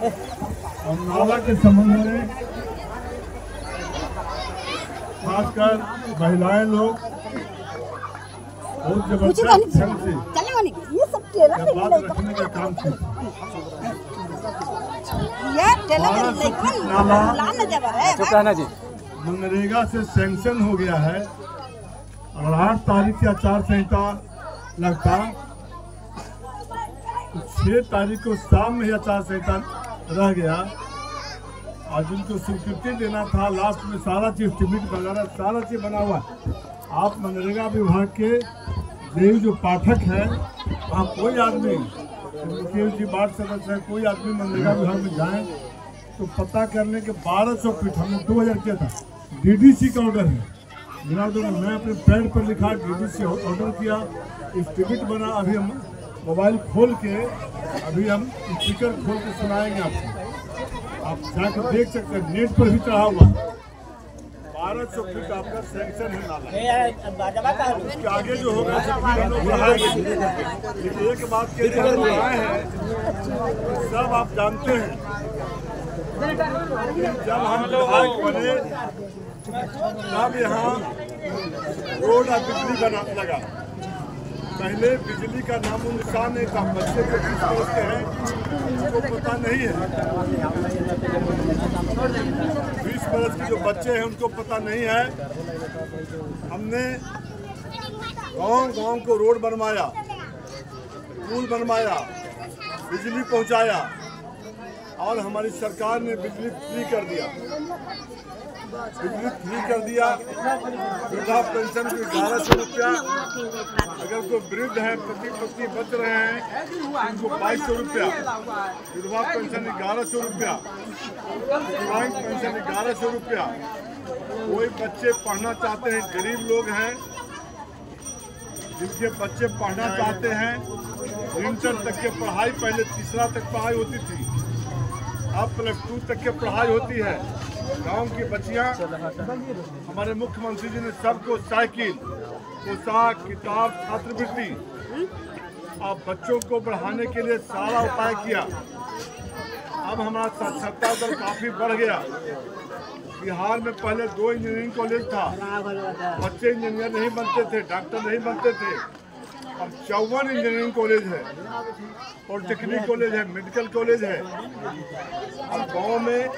और नाला के संबंध में खासकर महिलाएं लोग बहुत जबरदस्त ढंग से बात रखने का काम किया। मनरेगा से सैंक्शन हो गया है और 8 तारीख से आचार संहिता लगता, 6 तारीख को शाम में आचार संहिता रह गया। आज उनको स्वीकृति देना था, लास्ट में सारा चीज टिकट वगैरह सारा चीज बना हुआ है। आप मनरेगा विभाग के जो पाठक है, वहाँ कोई आदमी जी वार्ड सदस्य है, कोई आदमी मनरेगा विभाग में जाए तो पता करने के 1200 फीट हमने 2000 किया था। डीडीसी का ऑर्डर है, मैं अपने पैड पर लिखा डीडीसी ऑर्डर किया, टिकट बना। अभी हम मोबाइल खोल के अभी हम स्पीकर खोल के सुनाएंगे आपको, आप जाकर देख सकते हैं, नेट पर भी चढ़ा हुआ 1200 फीट आपका सैंक्शन है नाला। उसके आगे जो होगा एक बात के लिए हम आए हैं, सब आप जानते हैं, जब हम विधायक बने तब यहाँ रोड और बिजली बना लगा। पहले बिजली का नामो निशान नहीं था। बच्चे जो 20 वर्ष के हैं उनको पता नहीं है, 20 वर्ष के जो बच्चे हैं उनको पता नहीं है। हमने गांव को रोड बनवाया, पुल बनवाया, बिजली पहुंचाया और हमारी सरकार ने बिजली फ्री कर दिया। वृद्धा पेंशन की 1100 रुपया, अगर कोई वृद्ध है, पति पत्नी बच रहे हैं उनको 2200 रुपया, विधवा पेंशन 1100 रुपया, विकलांग पेंशन 1100 रुपया। कोई बच्चे पढ़ना चाहते हैं, गरीब लोग हैं जिनके बच्चे पढ़ना चाहते हैं, इंटर तक के पढ़ाई, पहले तीसरा तक पढ़ाई होती थी, अब +2 तक की पढ़ाई होती है। गांव की बच्चियां, हमारे मुख्यमंत्री जी ने सबको साइकिल, पोशाक, किताब, छात्रवृत्ति और बच्चों को बढ़ाने के लिए सारा उपाय किया। अब हमारा साक्षरता दर काफी बढ़ गया। बिहार में पहले 2 इंजीनियरिंग कॉलेज था, बच्चे इंजीनियर नहीं बनते थे, डॉक्टर नहीं बनते थे। अब 54 इंजीनियरिंग कॉलेज है, पॉलिटेक्निक कॉलेज है, मेडिकल कॉलेज है। अब गाँव में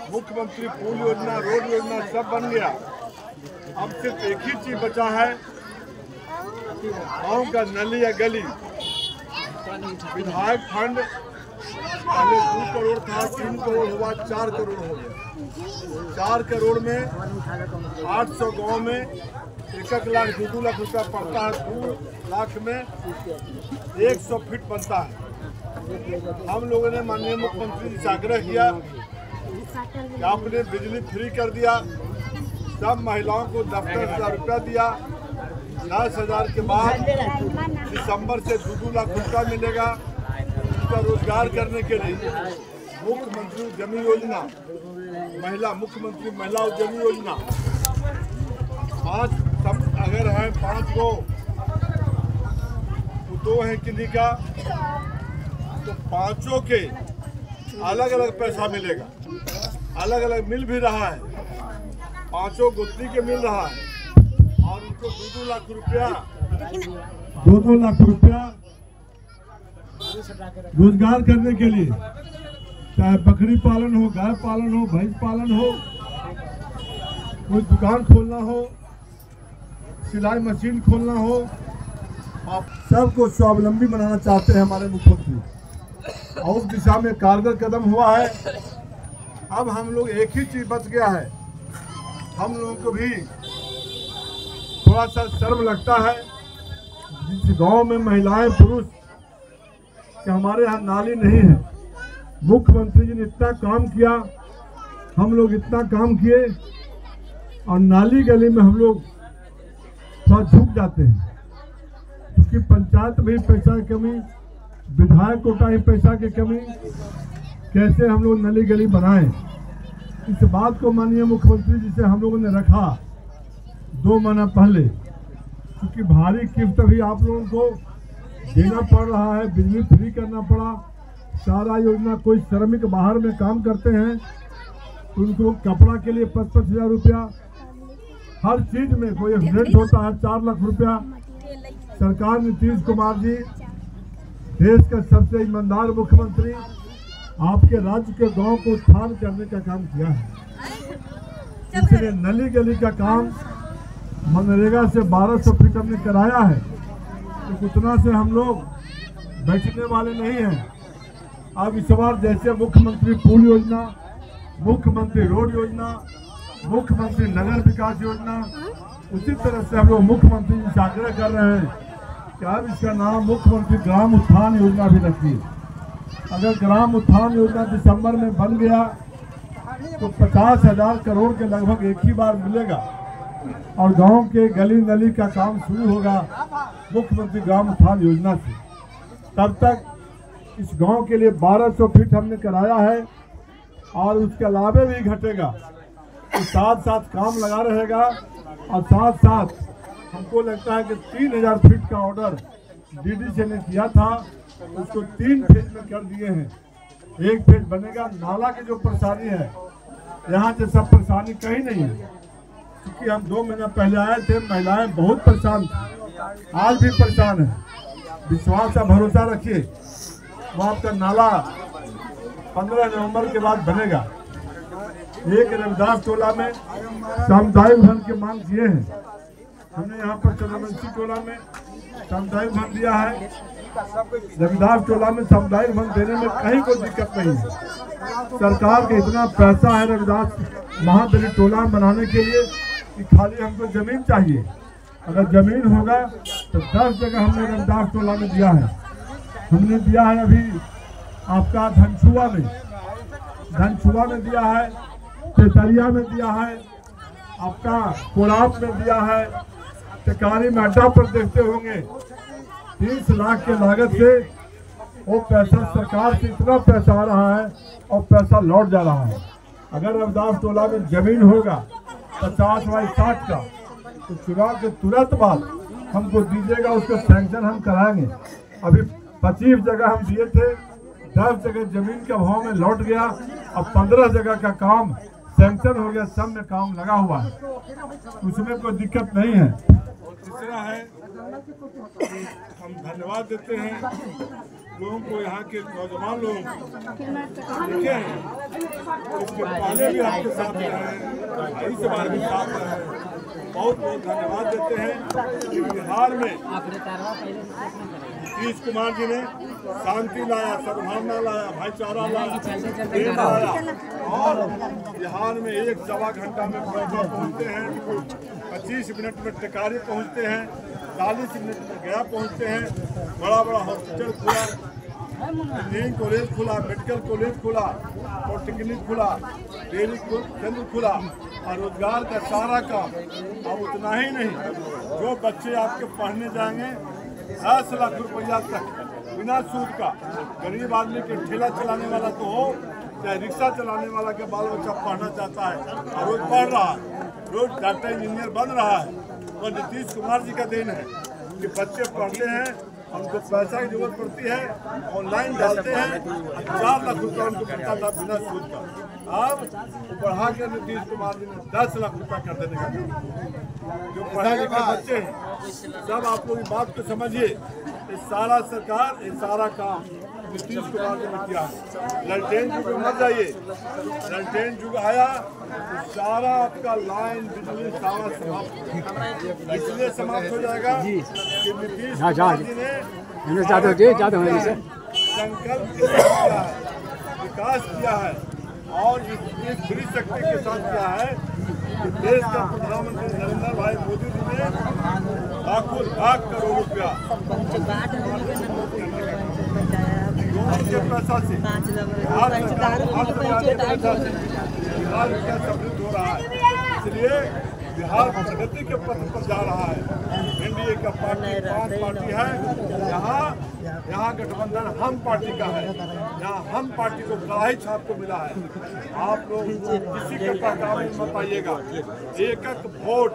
मुख्यमंत्री पुल योजना, रोड योजना सब बन गया। अब सिर्फ एक ही चीज बचा है, गाँव का नली या गली। विधायक फंड पहले 2 करोड़ था, 3 करोड़ हुआ, 4 करोड़ हो गया। 4 करोड़ में 800 गाँव में 1 लाख 2 लाख रुपया पड़ता है। 2 लाख में 100 फीट बनता है। हम लोगों ने माननीय मुख्यमंत्री जी से आग्रह किया कि आपने बिजली फ्री कर दिया, सब महिलाओं को 10,000 रुपया दिया। 10,000 के बाद दिसंबर से 2 लाख रुपया मिलेगा उनका रोजगार करने के लिए। मुख्यमंत्री उद्यमी योजना, मुख्यमंत्री महिला उद्यमी योजना, 5 अगर है 5 गो तो 2 है किन्हीं का, तो 5 के अलग अलग पैसा मिलेगा। अलग अलग मिल भी रहा है, 5 गुत्ती के मिल रहा है और उनको 2 लाख रुपया, 2 लाख रुपया रोजगार करने के लिए, चाहे बकरी पालन हो, गाय पालन हो, भैंस पालन हो, कोई दुकान खोलना हो, सिलाई मशीन खोलना हो, आप सबको स्वावलंबी बनाना चाहते हैं हमारे मुख्यमंत्री, और उस दिशा में कारगर कदम हुआ है। अब हम लोग एक ही चीज बच गया है, हम लोगों को भी थोड़ा सा शर्म लगता है जिस गांव में महिलाएं पुरुष कि हमारे यहाँ नाली नहीं है। मुख्यमंत्री जी ने इतना काम किया, हम लोग इतना काम किए और नाली गली में हम लोग थोड़ा झुक जाते हैं, क्योंकि पंचायत में पैसा की कमी, विधायक कोटा ही पैसा की कमी, कैसे हम लोग नली गली बनाएं। इस बात को माननीय मुख्यमंत्री जी से हम लोगों ने रखा 2 महीना पहले, क्योंकि भारी किस्त भी आप लोगों को देना पड़ रहा है, बिजली फ्री करना पड़ा, सारा योजना, कोई श्रमिक बाहर में काम करते हैं तो उनको कपड़ा के लिए 25,000 रुपया, हर चीज में कोई एक्सीडेंट होता है 4 लाख रुपया। सरकार नीतीश कुमार जी देश का सबसे ईमानदार मुख्यमंत्री, आपके राज्य के गांव को उत्थान करने का काम किया है। इसलिए नली गली का काम मनरेगा से 1200 फीट हमने कराया है, तो उतना से हम लोग बैठने वाले नहीं हैं। अब इस बार जैसे मुख्यमंत्री पुल योजना, मुख्यमंत्री रोड योजना, मुख्यमंत्री नगर विकास योजना, उसी तरह से हम लोग मुख्यमंत्री जी से आग्रह कर रहे हैं कि अब इसका नाम मुख्यमंत्री ग्राम उत्थान योजना भी रखिए। अगर ग्राम उत्थान योजना दिसंबर में बन गया तो 50,000 करोड़ के लगभग एक ही बार मिलेगा और गांव के गली नली का काम शुरू होगा मुख्यमंत्री ग्राम उत्थान योजना से। तब तक इस गांव के लिए 1200 फीट हमने कराया है और उसके अलावे भी घटेगा, तो साथ साथ काम लगा रहेगा। और साथ साथ हमको लगता है कि 3000 फीट का ऑर्डर डीडीसी ने किया था, उसको 3 फेज में कर दिए हैं। एक फेज बनेगा। नाला की जो परेशानी है यहाँ से सब परेशानी कहीं नहीं है, क्योंकि हम 2 महीना पहले आए थे, महिलाएं बहुत परेशान थी, आज भी परेशान है। विश्वास का भरोसा रखिए, वो आपका नाला 15 नवंबर के बाद बनेगा। एक रविदास टोला में सामुदायिक भवन की मांग किए हैं, हमने यहाँ पर चंद्रवंशी टोला में सामुदायिक भवन दिया है। रविदास टोला में सामुदायिक भवन देने में कहीं कोई दिक्कत नहीं है। सरकार का इतना पैसा है रविदास महादलित टोला बनाने के लिए कि खाली हमको जमीन चाहिए। अगर जमीन होगा तो 10 जगह हमने रविदास टोला में दिया है। हमने दिया है अभी आपका धनसुआ में दिया है, तेतरिया में दिया है, आपका कोलाब में दिया है, टिकारी में अड्डा पर देखते होंगे 30 लाख के लागत से वो पैसा सरकार से इतना पैसा आ रहा है और पैसा लौट जा रहा है। अगर रविदास टोला में जमीन होगा 50 बाई 60 का तो चुनाव के तुरंत बाद हमको दीजिएगा, उसको सैंक्शन हम कराएंगे। अभी 25 जगह हम दिए थे, 10 जगह जमीन का भाव में लौट गया, अब 15 जगह का काम सैंक्शन हो गया, सब में काम लगा हुआ है, उसमें कोई दिक्कत नहीं है। तीसरा है हम धन्यवाद देते हैं लोगों को, यहाँ के नौजवान लोगों को देखे हैं, इसके पहले भी आपके साथ रहे हैं, इस बार भी साथ रहे हैं। बहुत बहुत धन्यवाद देते हैं कि बिहार में नीतीश कुमार जी ने शांति लाया, सद्भावना लाया, भाईचारा लाया और बिहार में 1-1.25 घंटा में पहुँचते हैं, 25 मिनट में टिकारी पहुँचते हैं, 40 मिनट में गया पहुँचते हैं। बड़ा बड़ा हॉस्पिटल खुला, इंजीनियरिंग कॉलेज खुला, मेडिकल कॉलेज खुला, पॉलिटेक्निक खुला, डेयरी केंद्र खुला और रोजगार का सारा काम। अब उतना ही नहीं, जो बच्चे आपके पढ़ने जाएंगे 10 लाख रुपया तक बिना सूद का, गरीब आदमी के ठेला चलाने वाला तो हो चाहे रिक्शा चलाने वाला के बाल बच्चा पढ़ना चाहता है और रोज पढ़ रहा है, रोज डॉक्टर इंजीनियर बन रहा है, तो नीतीश कुमार जी का देन है कि बच्चे पढ़ते हैं, उनको पैसा की जरूरत पड़ती है, ऑनलाइन डालते हैं, 4 लाख रुपया उनको मिलता था बिना सूद का। अब बढ़ा कर नीतीश कुमार जी ने 10 लाख रुपया कर देने का काम। जो पढ़े लिखे बच्चे हैं सब आप लोग इस बात को समझिए, ये सारा सरकार, ये सारा काम नीतीश कुमार जी ने किया है। ललटेन युग में मत जाइए, ललटेन युग आया तो सारा आपका लाइन बिजली सारा समाप्त, इसलिए समाप्त हो जाएगा कि नीतीश कुमार जी ने संकल्प किया है, विकास किया है और इस फ्री शक्ति के साथ किया है कि देश का प्रधानमंत्री नरेंद्र भाई मोदी जी ने लाख करोड़ रुपया के पैसा से बिहार का समृद्ध हो रहा है। इसलिए बिहार प्रगति के पथ पर जा रहा है। एनडीए का पार्टी 5 पार्टी है, यहाँ गठबंधन हम पार्टी का है, यहाँ हम पार्टी को कड़ाई छाप को मिला है। आप लोग किसी के पहचान मत आइएगा, एक वोट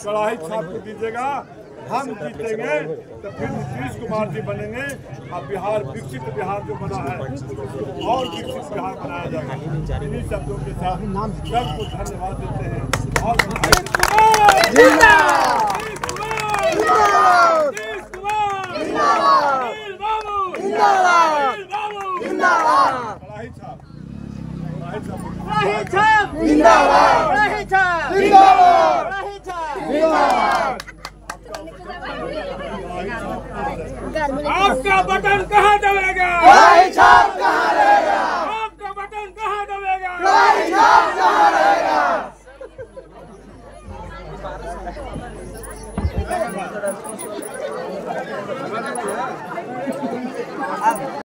कड़ाई छाप को दीजिएगा, हम जीतेंगे तो फिर नीतीश कुमार जी बनेंगे और बिहार विकसित बिहार जो बना है और विकसित बिहार बनाया जाएगा। इन्हीं शब्दों के साथ सबको धन्यवाद देते हैं और आपका बटन कहाँ दबेगा?